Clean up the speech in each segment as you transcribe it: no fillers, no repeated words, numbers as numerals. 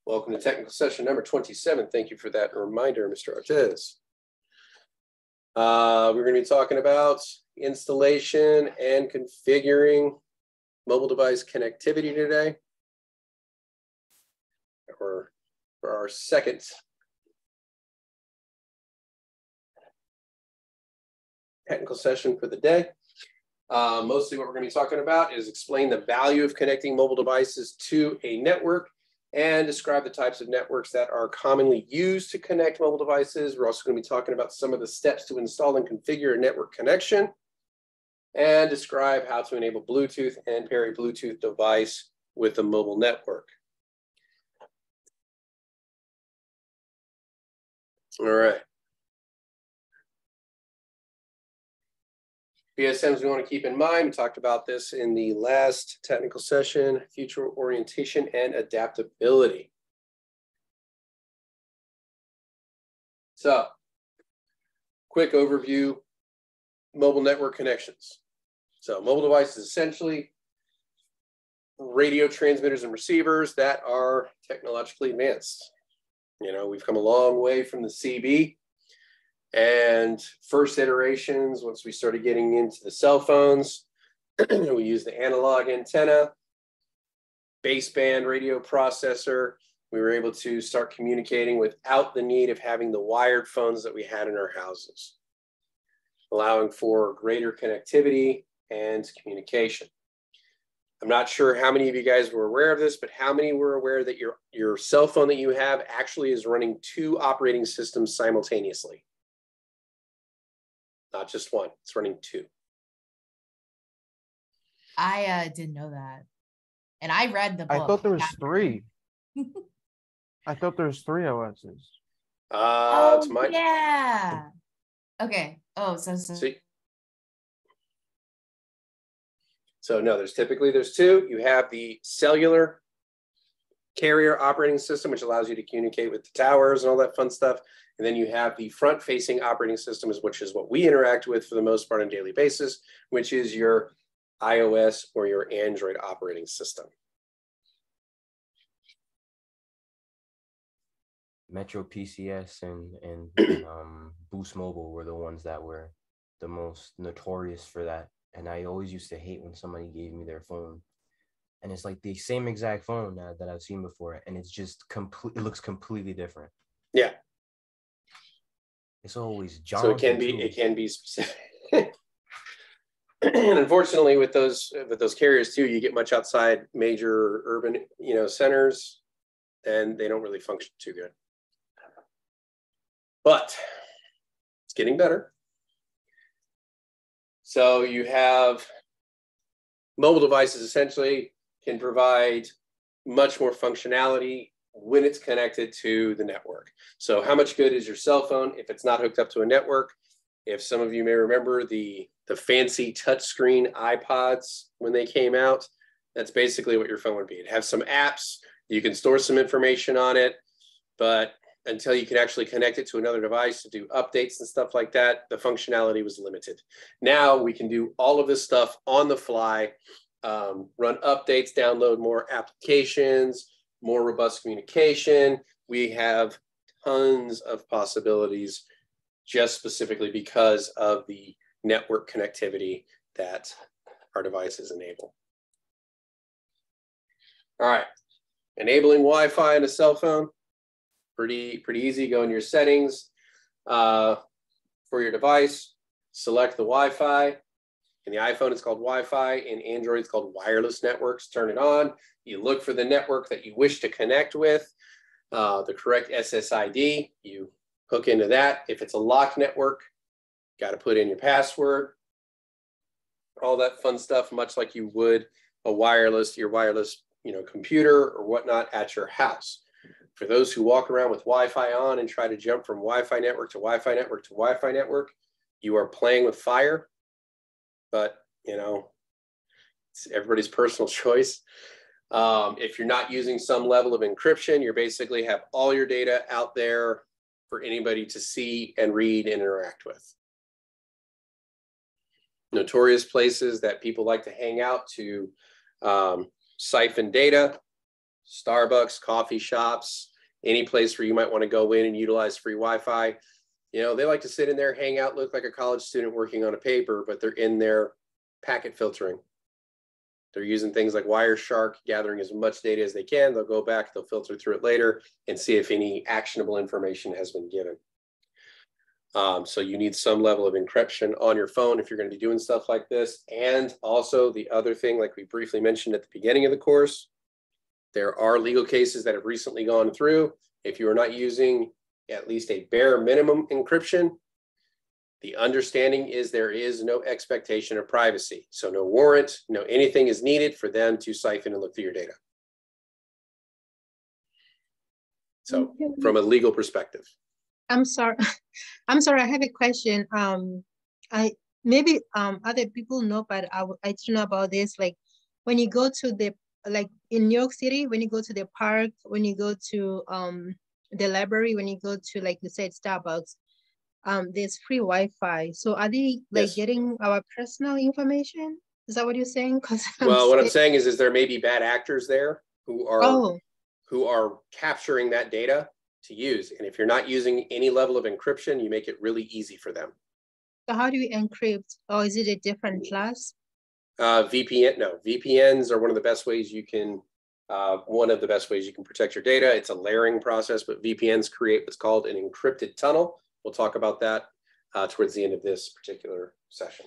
Welcome to technical session number 27. Thank you for that reminder, Mr. Artez. We're going to be talking about installation and configuring mobile device connectivity today, or for our second technical session for the day. Mostly what we're going to be talking about is explain the value of connecting mobile devices to a network and describe the types of networks that are commonly used to connect mobile devices. We're also going to be talking about some of the steps to install and configure a network connection and describe how to enable Bluetooth and pair a Bluetooth device with a mobile network. All right. BSMs we want to keep in mind, we talked about this in the last technical session, future orientation and adaptability. So, quick overview, mobile network connections. So mobile devices essentially radio transmitters and receivers that are technologically advanced. You know, we've come a long way from the CB. And first iterations, once we started getting into the cell phones, we used the analog antenna, baseband radio processor. We were able to start communicating without the need of having the wired phones that we had in our houses, allowing for greater connectivity and communication. I'm not sure how many of you guys were aware of this, but how many were aware that your cell phone that you have actually is running 2 operating systems simultaneously? Not just one, it's running 2. I didn't know that. And I read the book. I thought there was 3. I thought there was 3 OSs. Oh, yeah. Okay. Oh, so no, there's 2. You have the cellular carrier operating system, which allows you to communicate with the towers and all that fun stuff. And then you have the front-facing operating system, which is what we interact with for the most part on a daily basis, which is your iOS or your Android operating system. Metro PCS and Boost Mobile were the ones that were the most notorious for that. And I always used to hate when somebody gave me their phone. And it's like the same exact phone that I've seen before. And it's just it looks completely different. Yeah. It's always John. So it can be specific. And unfortunately with those carriers too, you get much outside major urban, centers, and they don't really function too good. But it's getting better. So you have mobile devices essentially can provide much more functionality when it's connected to the network. So how much good is your cell phone if it's not hooked up to a network? If some of you may remember the fancy touchscreen iPods when they came out, that's basically what your phone would be. It has some apps, you can store some information on it, but until you can actually connect it to another device to do updates and stuff like that, the functionality was limited. Now we can do all of this stuff on the fly, run updates, download more applications, more robust communication. We have tons of possibilities just specifically because of the network connectivity that our devices enable. All right, enabling Wi-Fi on a cell phone, pretty easy. Go in your settings for your device, select the Wi-Fi. In the iPhone, it's called Wi-Fi. In Android, it's called wireless networks. Turn it on. You look for the network that you wish to connect with, the correct SSID. You hook into that. If it's a locked network, got to put in your password, all that fun stuff, much like you would your wireless, computer or whatnot at your house. For those who walk around with Wi-Fi on and try to jump from Wi-Fi network to Wi-Fi network to Wi-Fi network, you are playing with fire. But, it's everybody's personal choice. If you're not using some level of encryption, you basically have all your data out there for anybody to see and read and interact with. Notorious places that people like to hang out to siphon data. Starbucks, coffee shops, any place where you might want to go in and utilize free Wi-Fi. You know, they like to sit in there, hang out, look like a college student working on a paper, but they're in there packet filtering. They're using things like Wireshark, gathering as much data as they can. They'll go back, they'll filter through it later and see if any actionable information has been given. So you need some level of encryption on your phone if you're going to be doing stuff like this. And also the other thing, like we briefly mentioned at the beginning of the course, there are legal cases that have recently gone through. If you are not using at least a bare minimum encryption, the understanding is there is no expectation of privacy. So no warrant, no anything is needed for them to siphon and look through your data. So from a legal perspective. I'm sorry. I'm sorry. I have a question. I maybe other people know, but I don't know about this. Like when you go to the, like in New York City, when you go to the park, when you go to the library, when you go to, like you said, Starbucks, there's free Wi-Fi. So are they like getting our personal information? Is that what you're saying? Because well, what I'm saying is there may be bad actors there who are capturing that data to use. And if you're not using any level of encryption, you make it really easy for them. So how do you encrypt? Or is it a different class? VPN, no, VPNs are one of the best ways you can protect your data. It's a layering process, but VPNs create what's called an encrypted tunnel. We'll talk about that towards the end of this particular session.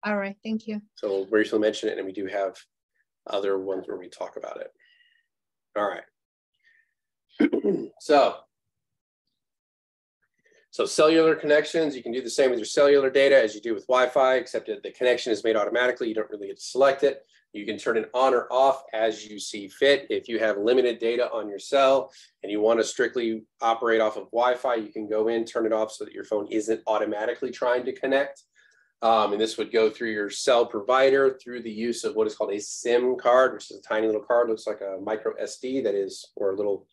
All right, thank you. So we'll briefly mention it, and we do have other ones where we talk about it. All right. So cellular connections, you can do the same with your cellular data as you do with Wi-Fi, except that the connection is made automatically. You don't really get to select it. You can turn it on or off as you see fit. If you have limited data on your cell and you want to strictly operate off of Wi-Fi, you can go in, turn it off so that your phone isn't automatically trying to connect. And this would go through your cell provider through the use of what is called a SIM card, which is a tiny little card, looks like a micro SD that is, or a little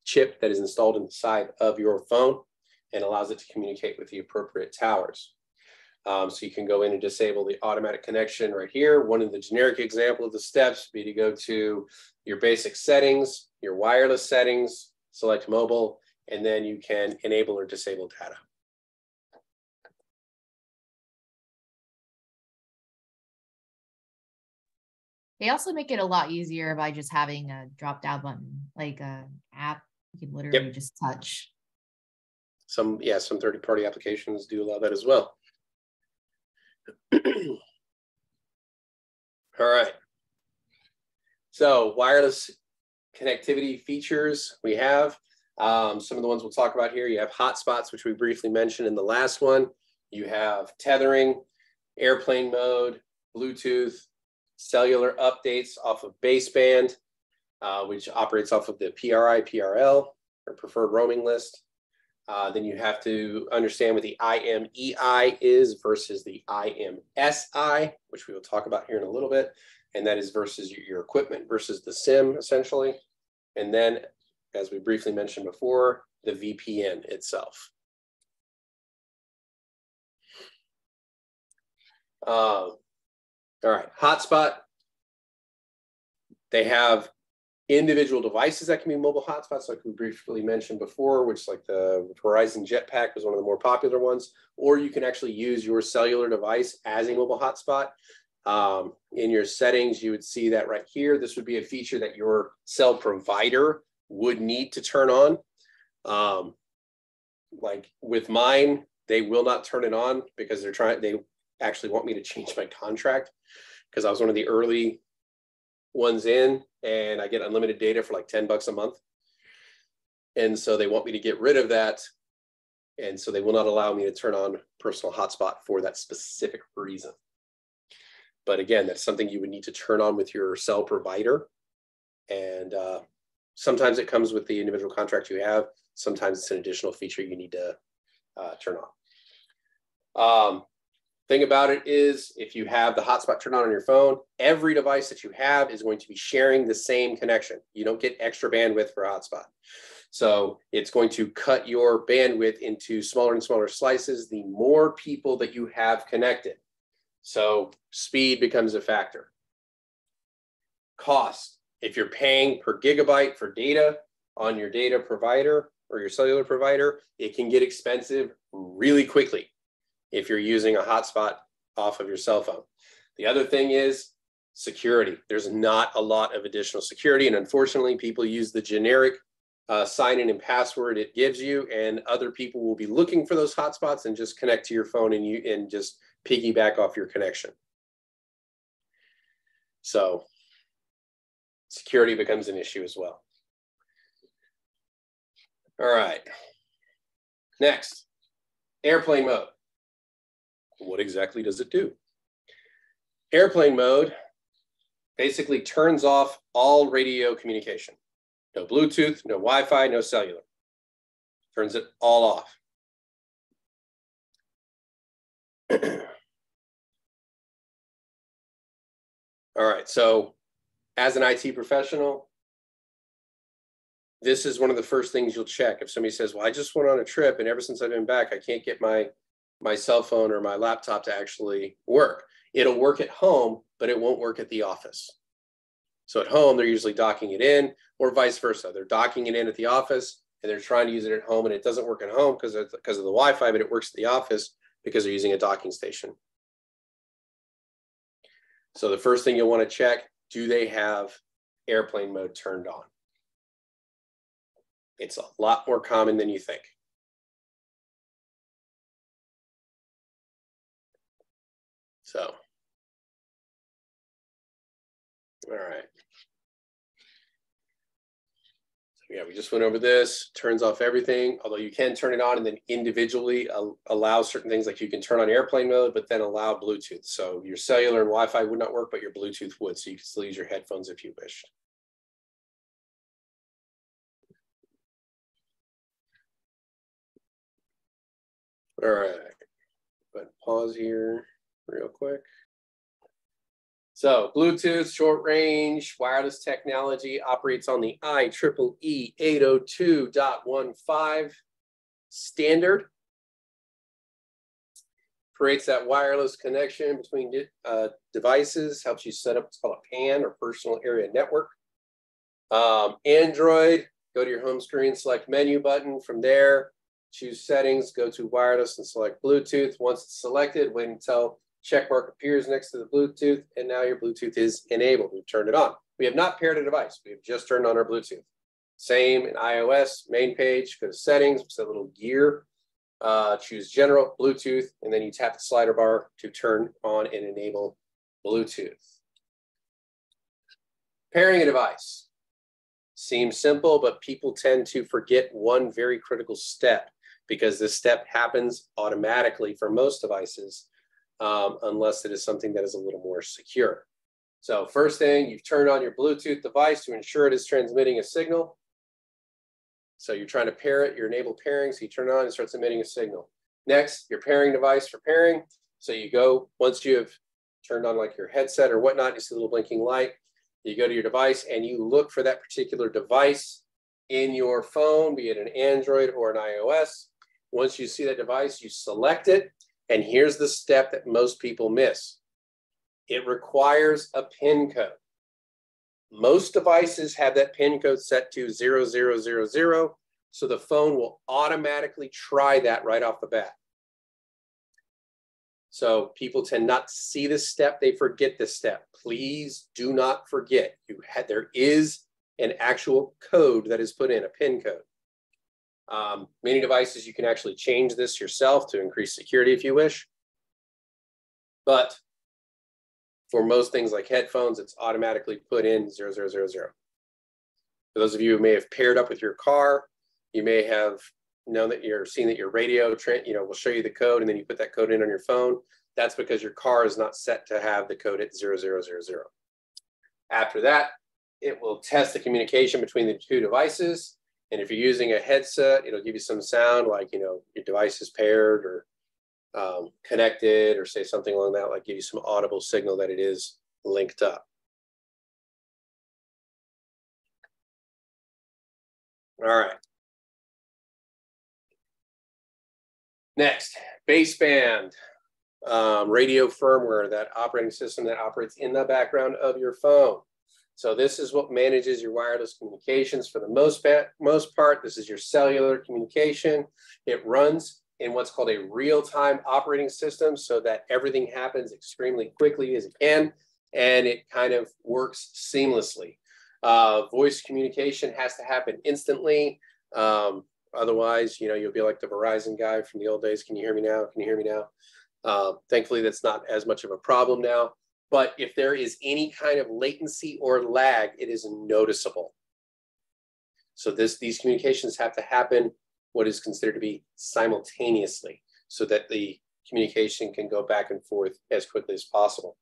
chip that is installed inside of your phone and allows it to communicate with the appropriate towers. So you can go in and disable the automatic connection right here. One of the generic example of the steps would be to go to your basic settings, your wireless settings, select mobile, and then you can enable or disable data. They also make it a lot easier by just having a drop down button, like an app you can literally just touch. Some third-party applications do allow that as well. All right. So wireless connectivity features we have. Some of the ones we'll talk about here. You have hotspots, which we briefly mentioned in the last one. You have tethering, airplane mode, Bluetooth, cellular updates off of baseband, which operates off of the PRI, PRL, or preferred roaming list. Then you have to understand what the IMEI is versus the IMSI, which we will talk about here in a little bit. And that is versus your equipment versus the SIM, essentially. And then, as we briefly mentioned before, the VPN itself. All right, hotspot. They have individual devices that can be mobile hotspots, like we briefly mentioned before, which like the Verizon Jetpack was one of the more popular ones, or you can actually use your cellular device as a mobile hotspot. In your settings, you would see that right here. This would be a feature that your cell provider would need to turn on. Like with mine, they will not turn it on because they actually want me to change my contract because I was one of the early ones in and I get unlimited data for like $10 a month. And so they want me to get rid of that. And so they will not allow me to turn on personal hotspot for that specific reason. But again, that's something you would need to turn on with your cell provider. And sometimes it comes with the individual contract you have. Sometimes it's an additional feature you need to turn on. Thing about it is if you have the hotspot turned on your phone, every device that you have is going to be sharing the same connection. You don't get extra bandwidth for a hotspot. So it's going to cut your bandwidth into smaller and smaller slices the more people that you have connected. So speed becomes a factor. Cost. If you're paying per gigabyte for data on your data provider or your cellular provider, it can get expensive really quickly if you're using a hotspot off of your cell phone. The other thing is security. There's not a lot of additional security, and unfortunately, people use the generic sign-in and password it gives you, and other people will be looking for those hotspots and just connect to your phone and just piggyback off your connection. So security becomes an issue as well. All right. Next, airplane mode. What exactly does it do? Airplane mode basically turns off all radio communication. No Bluetooth, no Wi-Fi, no cellular. Turns it all off. All right, so as an IT professional, this is one of the first things you'll check. If somebody says, well, I just went on a trip and ever since I've been back, I can't get my cell phone or my laptop to actually work. It'll work at home, but it won't work at the office. So at home, they're usually docking it in, or vice versa. They're docking it in at the office and they're trying to use it at home, and it doesn't work at home because of the Wi-Fi, but it works at the office because they're using a docking station. So the first thing you'll want to check, do they have airplane mode turned on? It's a lot more common than you think. So, all right. So yeah, we just went over this, turns off everything, although you can turn it on and then individually allow certain things, like you can turn on airplane mode, but then allow Bluetooth. So your cellular and Wi-Fi would not work, but your Bluetooth would, so you can still use your headphones if you wish. All right, but pause here real quick. So Bluetooth, short range, wireless technology operates on the IEEE 802.15 standard. Creates that wireless connection between devices, helps you set up what's called a PAN or personal area network. Android, go to your home screen, select menu button. From there, choose settings, go to wireless and select Bluetooth. Once it's selected, wait until check mark appears next to the Bluetooth, and now your Bluetooth is enabled. We've turned it on. We have not paired a device. We have just turned on our Bluetooth. Same in iOS, main page, go to settings, it's a little gear, choose general, Bluetooth, and then you tap the slider bar to turn on and enable Bluetooth. Pairing a device. Seems simple, but people tend to forget one very critical step, because this step happens automatically for most devices, unless it is something that is a little more secure. So first thing, you've turned on your Bluetooth device to ensure it is transmitting a signal. So you're trying to pair it, your enable pairing, so you turn it on and it starts emitting a signal. Next, your pairing device for pairing. So you go, once you have turned on like your headset or whatnot, you see a little blinking light, you go to your device and you look for that particular device in your phone, be it an Android or an iOS. Once you see that device, you select it. And here's the step that most people miss. It requires a PIN code. Most devices have that PIN code set to 0000, so the phone will automatically try that right off the bat. So people tend not to see this step, they forget this step. Please do not forget, there is an actual code that is put in, a PIN code. Many devices, you can actually change this yourself to increase security if you wish. But for most things like headphones, it's automatically put in 0000. For those of you who may have paired up with your car, you may have known that you're seeing that your radio, will show you the code, and then you put that code in on your phone. That's because your car is not set to have the code at 0000. After that, it will test the communication between the two devices. And if you're using a headset, it'll give you some sound like, your device is paired or connected, or say something along that, like give you some audible signal that it is linked up. All right. Next, baseband, radio firmware, that operating system that operates in the background of your phone. So this is what manages your wireless communications for the most part. This is your cellular communication. It runs in what's called a real-time operating system so that everything happens extremely quickly as it can, and it kind of works seamlessly. Voice communication has to happen instantly. Otherwise, you know, you'll be like the Verizon guy from the old days. Can you hear me now? Can you hear me now? Thankfully, that's not as much of a problem now. But if there is any kind of latency or lag, it is noticeable. So these communications have to happen what is considered to be simultaneously so that the communication can go back and forth as quickly as possible.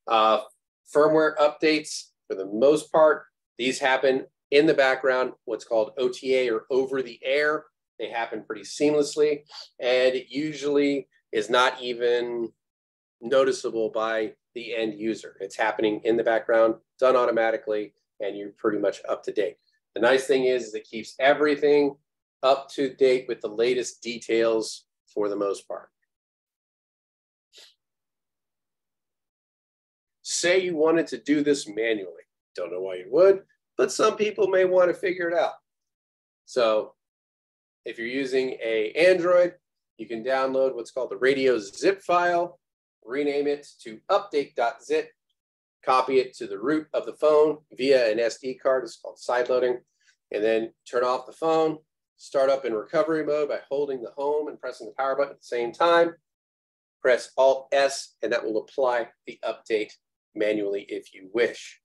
Firmware updates, for the most part, these happen in the background, what's called OTA or over the air. They happen pretty seamlessly, and it usually is not even noticeable by the end user. It's happening in the background, done automatically, and you're pretty much up to date. The nice thing is it keeps everything up to date with the latest details for the most part. Say you wanted to do this manually. Don't know why you would, but some people may want to figure it out. So if you're using an Android, you can download what's called the radio zip file, rename it to update.zip, copy it to the root of the phone via an SD card. It's called sideloading, and then turn off the phone, start up in recovery mode by holding the home and pressing the power button at the same time. Press Alt-S, and that will apply the update manually if you wish.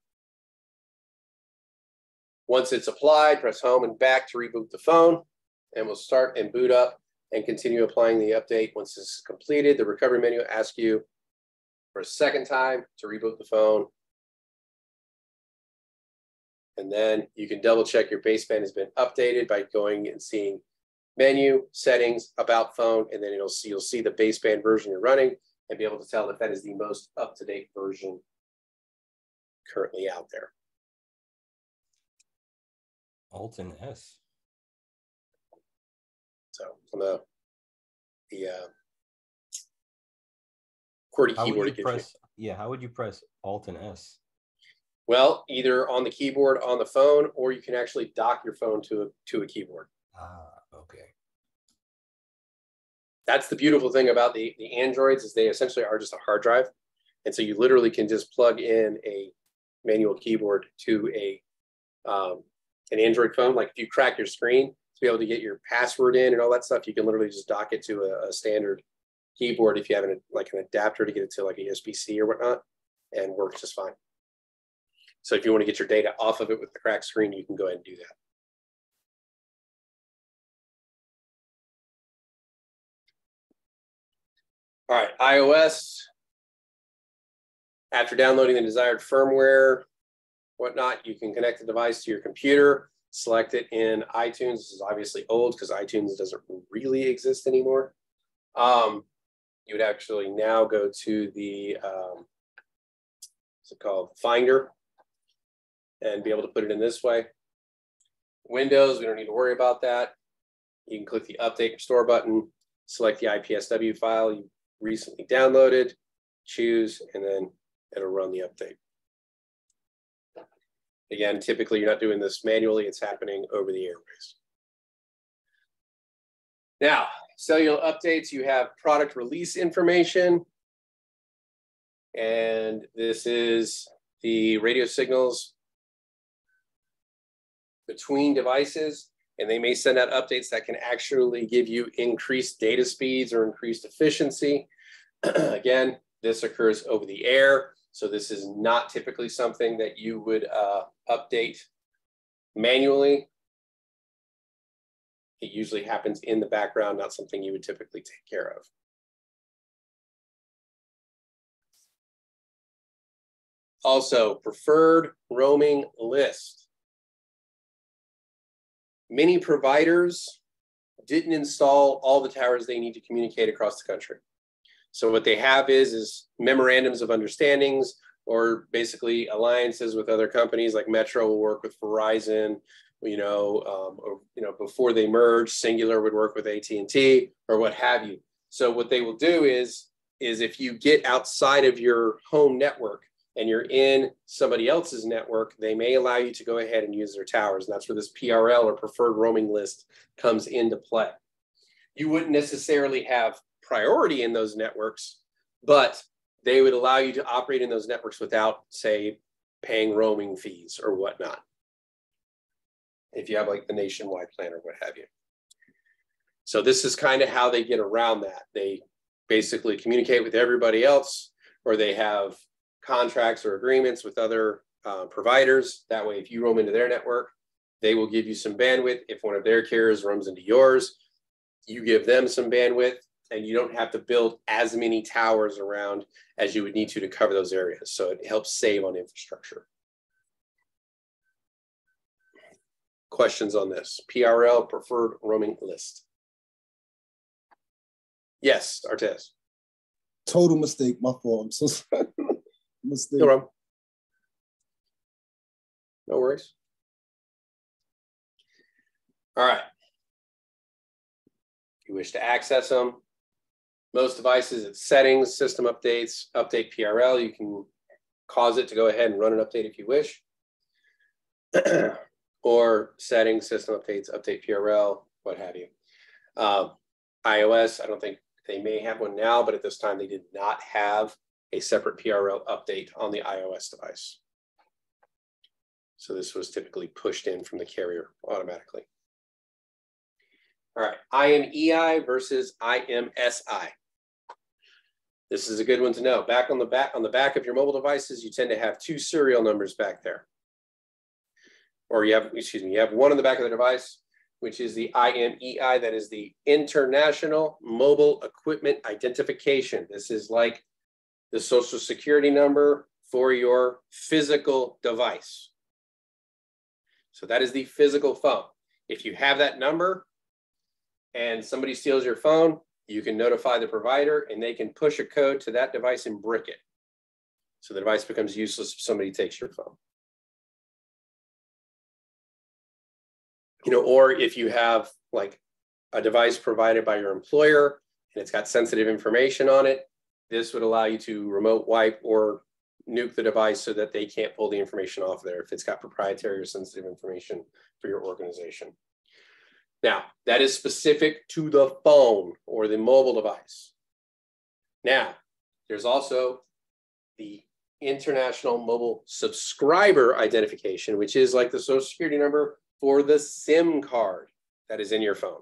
Once it's applied, press home and back to reboot the phone, and we'll start and boot up and continue applying the update. Once this is completed, the recovery menu will ask you for a second time to reboot the phone. And then you can double check your baseband has been updated by going and seeing menu, settings, about phone, and then you'll see the baseband version you're running and be able to tell if that is the most up-to-date version currently out there. Alt and S. So on the QWERTY keyboard it gives you. Yeah, how would you press Alt and S? Well, either on the keyboard on the phone, or you can actually dock your phone to a keyboard. Ah, okay. That's the beautiful thing about the Androids is they essentially are just a hard drive. And so you literally can just plug in a manual keyboard to an Android phone. Like if you crack your screen to be able to get your password in and all that stuff, you can literally just dock it to a standard keyboard if you have an adapter to get it to like a USB-C or whatnot, and works just fine. So if you want to get your data off of it with the cracked screen, you can go ahead and do that. All right, iOS. After downloading the desired firmware, whatnot, you can connect the device to your computer, select it in iTunes. This is obviously old because iTunes doesn't really exist anymore. You would actually now go to the, what's it called, Finder, and be able to put it in this way. Windows, we don't need to worry about that. You can click the Update Restore button, select the IPSW file you recently downloaded, choose, and then it'll run the update. Again, typically you're not doing this manually, it's happening over the airways. Now, cellular updates, you have product release information, and this is the radio signals between devices, and they may send out updates that can actually give you increased data speeds or increased efficiency. Again, this occurs over the air, so this is not typically something that you would update manually. It usually happens in the background, not something you would typically take care of. Also, preferred roaming list. Many providers didn't install all the towers they need to communicate across the country. So what they have is memorandums of understandings, or basically alliances with other companies. Like Metro will work with Verizon, before they merge, Singular would work with AT&T or what have you. So what they will do is if you get outside of your home network, and you're in somebody else's network, they may allow you to go ahead and use their towers. And that's where this PRL or preferred roaming list comes into play. You wouldn't necessarily have priority in those networks, but they would allow you to operate in those networks without, say, paying roaming fees or whatnot, if you have like the nationwide plan or what have you. So this is kind of how they get around that. They basically communicate with everybody else, or they have contracts or agreements with other providers. That way, if you roam into their network, they will give you some bandwidth. If one of their carriers roams into yours, you give them some bandwidth, and you don't have to build as many towers around as you would need to cover those areas. So it helps save on infrastructure. Questions on this? PRL, preferred roaming list. Yes, Artez. Total mistake, my fault. I'm so sorry. Mistake. No problem. No worries. All right. If you wish to access them, most devices, it's settings, system updates, update PRL. You can cause it to go ahead and run an update if you wish. Or settings, system updates, update PRL, what have you. iOS, I don't think they may have one now, but at this time they did not have a separate PRL update on the iOS device. So this was typically pushed in from the carrier automatically. All right, IMEI versus IMSI. This is a good one to know. On the back of your mobile devices, you tend to have two serial numbers back there. Or you have one on the back of the device, which is the IMEI, that is the International Mobile Equipment Identification. This is like the Social Security number for your physical device. So that is the physical phone. If you have that number and somebody steals your phone, you can notify the provider and they can push a code to that device and brick it. So the device becomes useless if somebody takes your phone. You know, or if you have like a device provided by your employer and it's got sensitive information on it, this would allow you to remote wipe or nuke the device so that they can't pull the information off there if it's got proprietary or sensitive information for your organization. Now, that is specific to the phone or the mobile device. Now, there's also the International Mobile Subscriber Identification, which is like the Social Security number for the SIM card that is in your phone.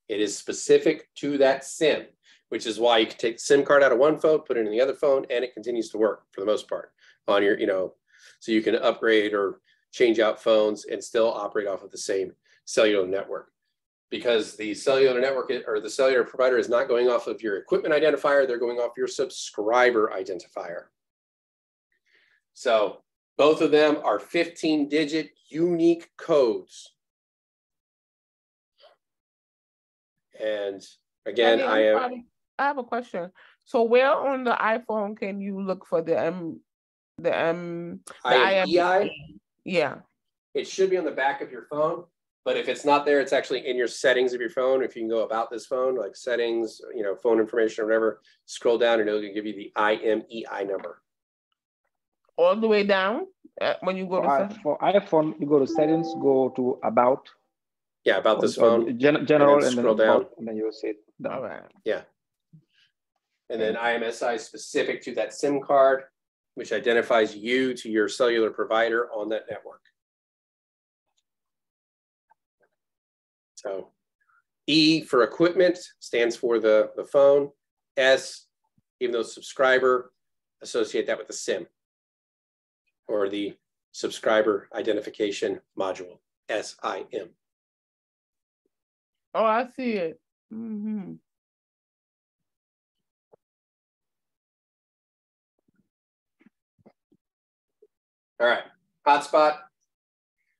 It is specific to that SIM, which is why you can take the SIM card out of one phone, put it in the other phone, and it continues to work for the most part on your, so you can upgrade or change out phones and still operate off of the same cellular network. Because the cellular network or the cellular provider is not going off of your equipment identifier, they're going off your subscriber identifier. So both of them are 15-digit unique codes. And again, I have a question. So where on the iPhone can you look for the IMEI? Yeah. It should be on the back of your phone, but if it's not there, it's actually in your settings of your phone. If you can go about this phone, like settings, phone information or whatever, scroll down and it'll give you the IMEI number. All the way down when you go for iPhone, you go to settings, go to about. Yeah, about this phone. General, and then scroll down. And then you'll see it down. All right. Yeah. And then IMSI is specific to that SIM card, which identifies you to your cellular provider on that network. So E for equipment stands for the phone. S, even though subscriber, associate that with the SIM or the subscriber identification module, SIM. Oh, I see it. Mm-hmm. All right, hotspot.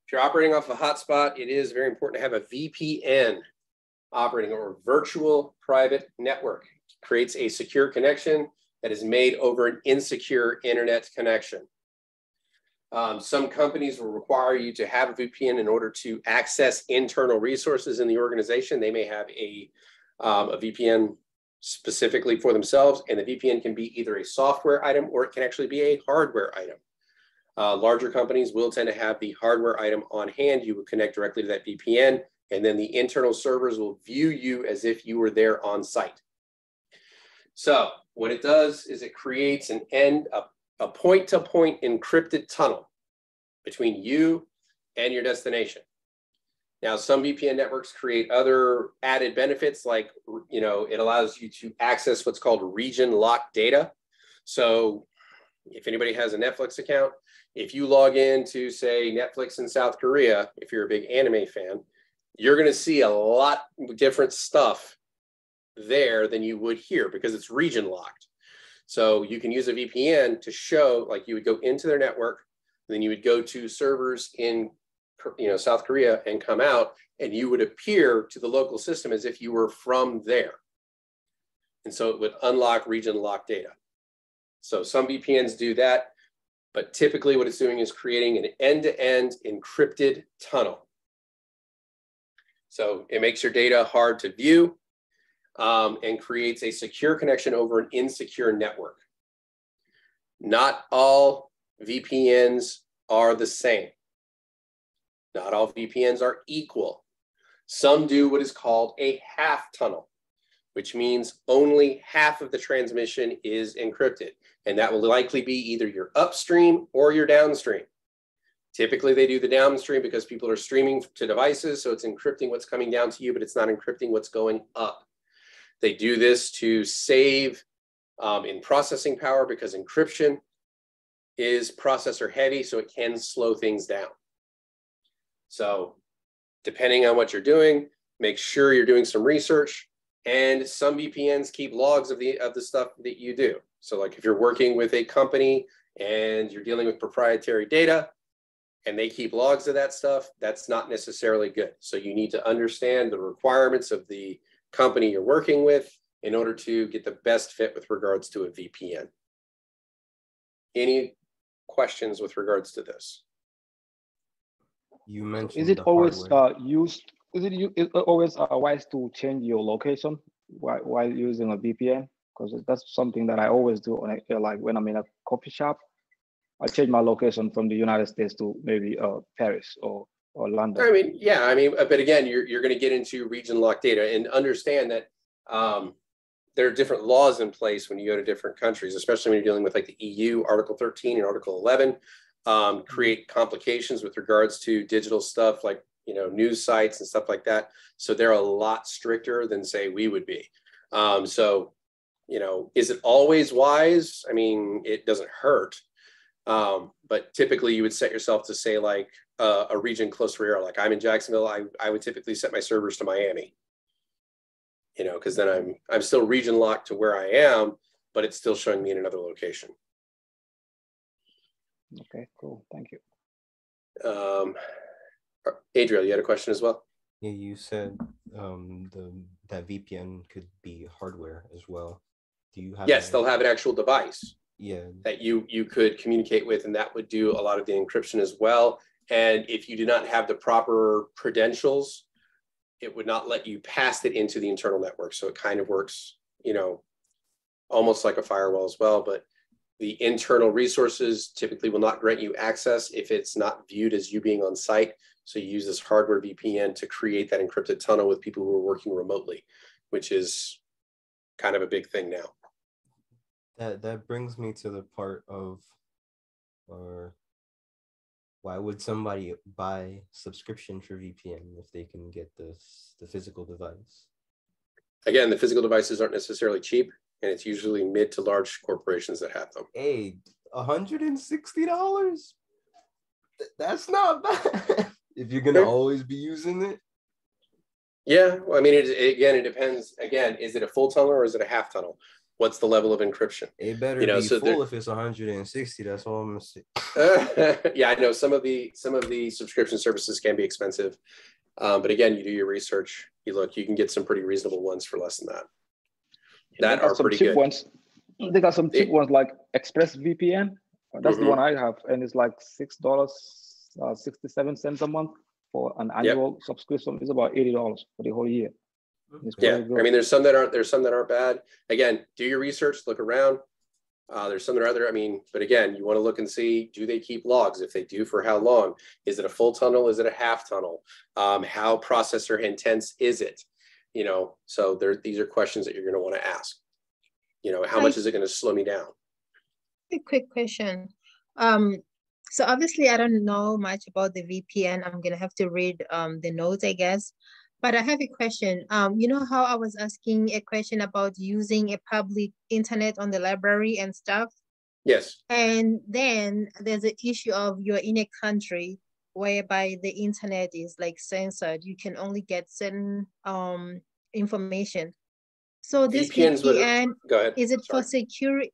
If you're operating off a hotspot, it is very important to have a VPN operating, or virtual private network. It creates a secure connection that is made over an insecure internet connection. Some companies will require you to have a VPN in order to access internal resources in the organization. They may have a VPN specifically for themselves. And the VPN can be either a software item or it can actually be a hardware item. Larger companies will tend to have the hardware item on hand. You would connect directly to that VPN, and then the internal servers will view you as if you were there on site. So what it does is it creates a point-to-point encrypted tunnel between you and your destination. Now, some VPN networks create other added benefits, like, it allows you to access what's called region locked data. So if anybody has a Netflix account, if you log into, say, Netflix in South Korea, if you're a big anime fan, you're going to see a lot of different stuff there than you would here because it's region locked. So you can use a VPN to show, like, you would go into their network, then you would go to servers in South Korea and come out, and you would appear to the local system as if you were from there. And so it would unlock region locked data. So some VPNs do that, but typically what it's doing is creating an end-to-end encrypted tunnel. So it makes your data hard to view and creates a secure connection over an insecure network. Not all VPNs are the same. Not all VPNs are equal. Some do what is called a half tunnel, which means only half of the transmission is encrypted. And that will likely be either your upstream or your downstream. Typically, they do the downstream because people are streaming to devices, so it's encrypting what's coming down to you, but it's not encrypting what's going up. They do this to save in processing power because encryption is processor heavy, so it can slow things down. So depending on what you're doing, make sure you're doing some research. And some VPNs keep logs of the stuff that you do. So like if you're working with a company and you're dealing with proprietary data and they keep logs of that stuff, that's not necessarily good. So you need to understand the requirements of the company you're working with in order to get the best fit with regards to a VPN. Any questions with regards to this? You mentioned Is it the always hardware. is it always wise to change your location while using a VPN? Because that's something that I always do when I'm in a coffee shop. I change my location from the United States to maybe Paris or London. I mean, yeah, but again, you're going to get into region locked data and understand that there are different laws in place when you go to different countries, especially when you're dealing with like the EU, Article 13 and Article 11, create complications with regards to digital stuff like, news sites and stuff like that. So they're a lot stricter than say we would be. Is it always wise? I mean, it doesn't hurt. But typically you would set yourself to say like a region close to where you're, like I'm in Jacksonville, I would typically set my servers to Miami, because then I'm still region locked to where I am, but it's still showing me in another location. Okay, cool. Thank you. Adriel, you had a question as well? Yeah, you said that VPN could be hardware as well. Do you have? Yes, they'll have an actual device. Yeah. That you could communicate with, and that would do a lot of the encryption as well. And if you do not have the proper credentials, it would not let you pass it into the internal network. So it kind of works, almost like a firewall as well. But the internal resources typically will not grant you access if it's not viewed as you being on site. So you use this hardware VPN to create that encrypted tunnel with people who are working remotely, which is kind of a big thing now. That brings me to the part of, or why would somebody buy subscription for VPN if they can get the physical device? Again, the physical devices aren't necessarily cheap, and it's usually mid to large corporations that have them. Hey, $160? That's not bad. If you're gonna always be using it. Yeah, well, I mean, it depends. Again, is it a full tunnel or is it a half tunnel? What's the level of encryption? It better be full if it's 160. That's all I'm gonna say. Yeah, I know some of the subscription services can be expensive, but again, you do your research. You look, you can get some pretty reasonable ones for less than that. That are pretty good. They got some cheap ones like ExpressVPN. That's the one I have, and it's like $6.67 a month for an annual subscription. It's about $80 for the whole year. It's Yeah, pretty good. I mean, there's some that aren't bad. Again, do your research, look around. There's some that are other, I mean, but again, you want to look and see, do they keep logs? If they do, for how long? Is it a full tunnel? Is it a half tunnel? How processor intense is it? You know, so these are questions that you're going to want to ask. You know, how much is it going to slow me down? A quick question. So obviously I don't know much about the VPN. I'm gonna have to read the notes, I guess. But I have a question. You know how I was asking a question about using a public internet on the library and stuff? Yes. And then there's an issue of you're in a country whereby the internet is like censored. You can only get certain information. So this VPN, go ahead. is it for security?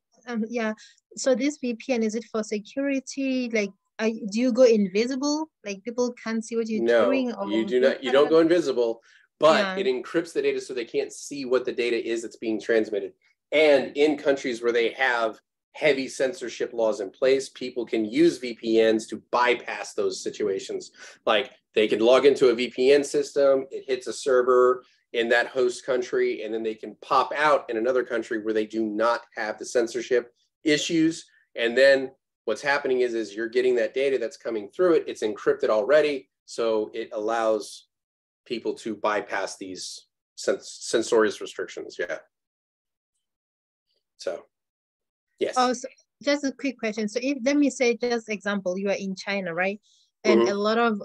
Yeah. So this VPN, is it for security? Like, do you go invisible? Like people can't see what you're doing? No, you do not. You don't go invisible, but Yeah. it encrypts the data so they can't see what the data is that's being transmitted. And in countries where they have heavy censorship laws in place, people can use VPNs to bypass those situations. Like they can log into a VPN system, it hits a server in that host country, and then they can pop out in another country where they do not have the censorship issues. And then what's happening is you're getting that data that's coming through it. It's encrypted already. So it allows people to bypass these censorious restrictions. Yeah. So, yes. Oh, so just a quick question. So if, let me say, just example, you are in China, right? And a lot of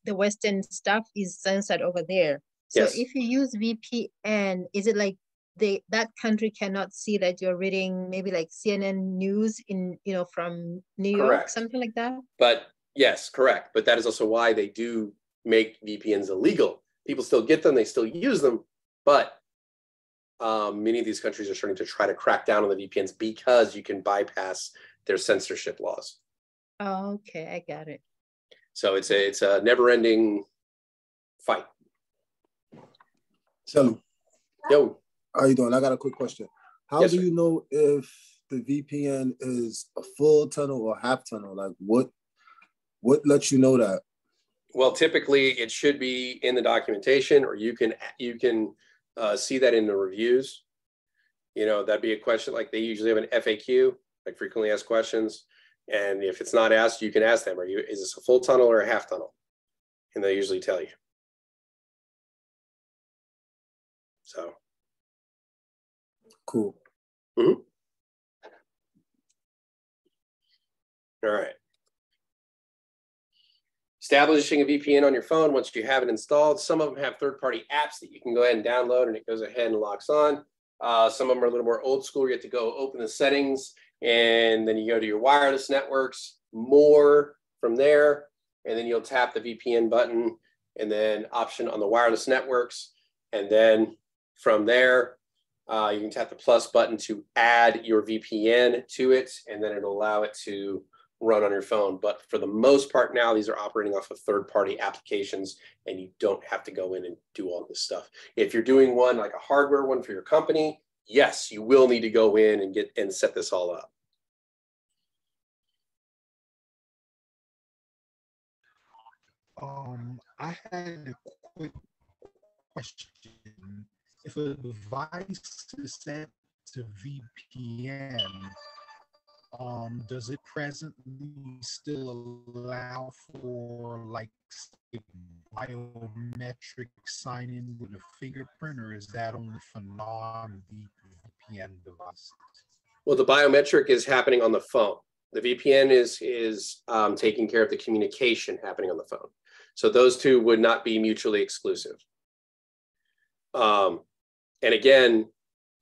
the Western stuff is censored over there. So if you use VPN, is it like that country cannot see that you're reading maybe like CNN news in, you know, from New York, something like that? But yes, correct. But that is also why they do make VPNs illegal. People still get them, they still use them, but many of these countries are starting to try to crack down on the VPNs because you can bypass their censorship laws. Oh, okay, I got it. So it's a never-ending fight. Shelly. Yo. How you doing? I got a quick question. How do you know if the VPN is a full tunnel or half tunnel? Like what lets you know that? Well, typically it should be in the documentation, or you can see that in the reviews. You know, that'd be a question. Like they usually have an FAQ, like frequently asked questions. And if it's not asked, you can ask them, is this a full tunnel or a half tunnel? And they usually tell you. So. Cool. Mm-hmm. All right. Establishing a VPN on your phone once you have it installed. Some of them have third-party apps that you can go ahead and download, and it goes ahead and locks on. Some of them are a little more old school. You have to go open the settings, and then you go to your wireless networks, more from there, and then you'll tap the VPN button, and then option on the wireless networks, and then from there, you can tap the plus button to add your VPN to it, and then it'll allow it to run on your phone. But for the most part now, these are operating off of third-party applications, and you don't have to go in and do all this stuff. If you're doing one, like a hardware one for your company, yes, you will need to go in and set this all up. I had a quick question. If a device is set to VPN, does it presently still allow for like biometric sign-in with a fingerprint, or is that only for non-VPN devices? Well, the biometric is happening on the phone. The VPN is taking care of the communication happening on the phone. So those two would not be mutually exclusive. And again,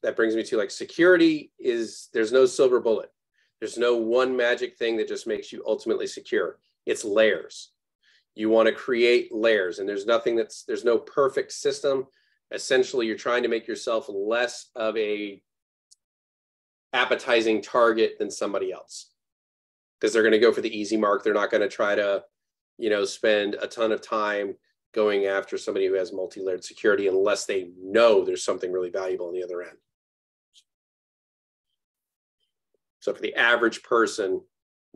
that brings me to like security there's no silver bullet. There's no one magic thing that just makes you ultimately secure. It's layers. You want to create layers, and there's no perfect system. Essentially, you're trying to make yourself less of a appetizing target than somebody else, because they're going to go for the easy mark. They're not going to try to, spend a ton of time going after somebody who has multi-layered security unless they know there's something really valuable on the other end. So for the average person,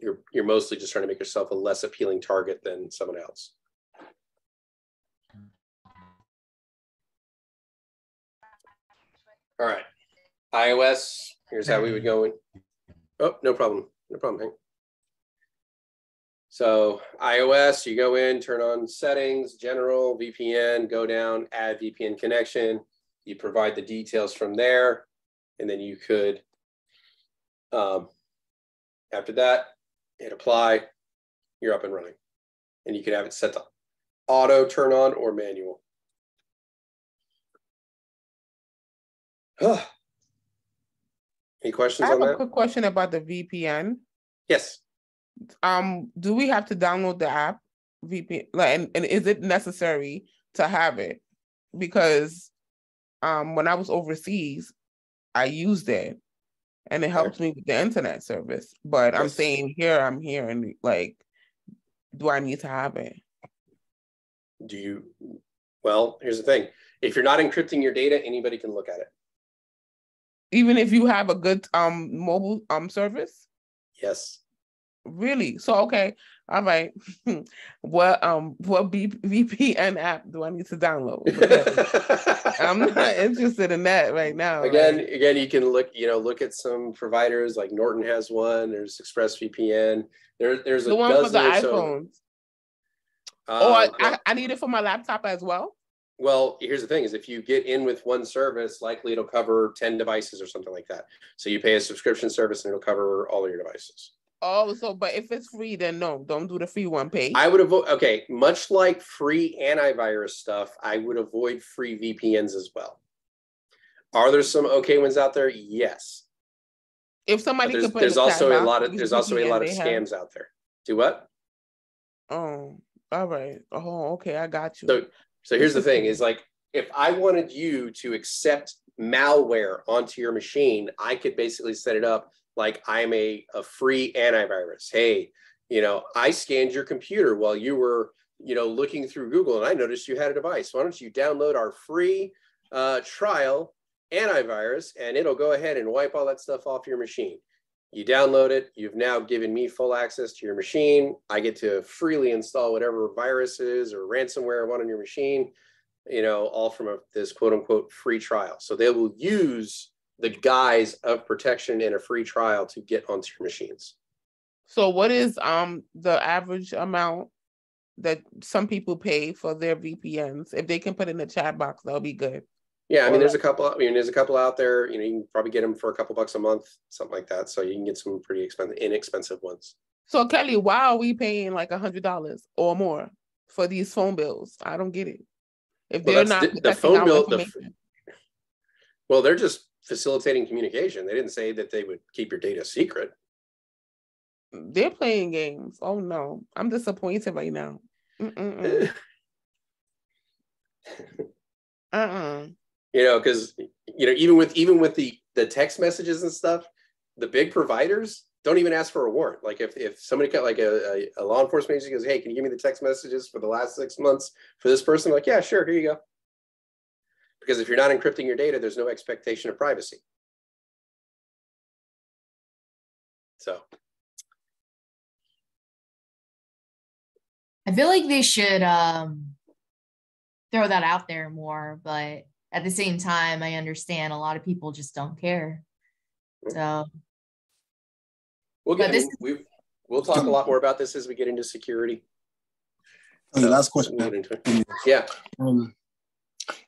you're mostly just trying to make yourself a less appealing target than someone else. All right. iOS, here's how we would go in. Oh, no problem. No problem, Hank. So iOS, you go in, turn on settings, general, VPN, go down, add VPN connection. You provide the details from there. And then you could, after that, hit apply, you're up and running. And you could have it set to auto turn on or manual. Any questions I have on a that? quick question about the VPN. Yes. Do we have to download the app VPN? Like, and is it necessary to have it? Because when I was overseas, I used it and it helped me with the internet service. But I'm saying here, I'm here, and like, do I need to have it? Do you? Well, here's the thing. If you're not encrypting your data, anybody can look at it. Even if you have a good mobile service? Yes. Really? So okay, all right. What VPN app do I need to download? I'm not interested in that right now. Again, you can look at some providers like Norton has one. There's ExpressVPN. There's the a one dozen for the iPhones. I need it for my laptop as well. Well, here's the thing: is if you get in with one service, likely it'll cover 10 devices or something like that. So you pay a subscription service, and it'll cover all of your devices. Oh, so but if it's free, then no, don't do the free one. Pay. I would avoid. Okay, much like free antivirus stuff, I would avoid free VPNs as well. Are there some okay ones out there? Yes. If somebody could put there's also a lot of VPN scams out there. Do what? Oh, all right. Oh, okay, I got you. So here's the thing: is like if I wanted you to accept malware onto your machine, I could basically set it up like I'm a free antivirus. Hey, I scanned your computer while you were, looking through Google, and I noticed you had a device. Why don't you download our free trial antivirus, and it'll go ahead and wipe all that stuff off your machine. You download it. You've now given me full access to your machine. I get to freely install whatever viruses or ransomware I want on your machine, all from this quote unquote free trial. So they will use the guise of protection in a free trial to get onto your machines. So what is the average amount that some people pay for their VPNs? If they can put in the chat box, that'll be good. Yeah, I mean, there's a couple out there. You can probably get them for a couple bucks a month, something like that. So you can get some pretty inexpensive ones. So Kelly, why are we paying like $100 or more for these phone bills? I don't get it. If they're not the phone bill, well, they're just facilitating communication. They didn't say that they would keep your data secret. They're playing games. Oh no, I'm disappointed right now. Because even with the text messages and stuff, the big providers don't even ask for a warrant. Like if somebody got like a law enforcement agency goes, hey, can you give me the text messages for the last 6 months for this person? Like, yeah, sure, here you go. Because if you're not encrypting your data, there's no expectation of privacy. So I feel like they should throw that out there more, but at the same time, I understand a lot of people just don't care. So we'll talk a lot more about this as we get into security. Okay, last question. Yeah.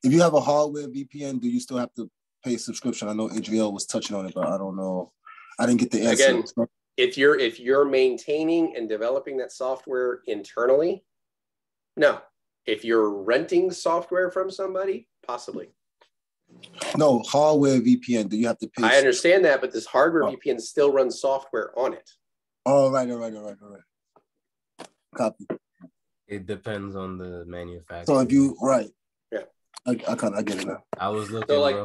If you have a hardware VPN, do you still have to pay a subscription? I know Adriel was touching on it, but I don't know. I didn't get the answer. Again, if you're maintaining and developing that software internally, no. If you're renting software from somebody, possibly. No, hardware VPN. Do you have to pay? I understand that, but this hardware VPN still runs software on it. All right. Copy. It depends on the manufacturer. So if you yeah, I get it now. I was looking. So like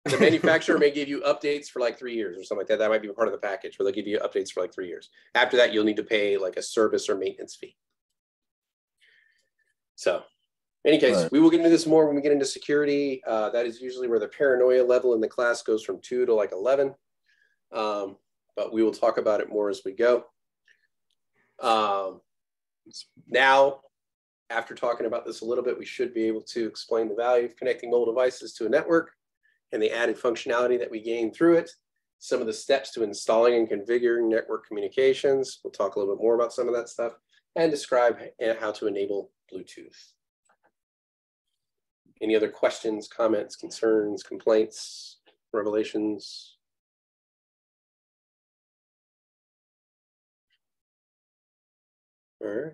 the manufacturer may give you updates for like 3 years or something like that. That might be part of the package where they'll give you updates for like 3 years. After that, you'll need to pay like a service or maintenance fee. So in any case, we will get into this more when we get into security. That is usually where the paranoia level in the class goes from 2 to like 11. But we will talk about it more as we go. Now, after talking about this a little bit, we should be able to explain the value of connecting mobile devices to a network and the added functionality that we gained through it, some of the steps to installing and configuring network communications. We'll talk a little bit more about some of that stuff and describe how to enable Bluetooth. Any other questions, comments, concerns, complaints, revelations? All right.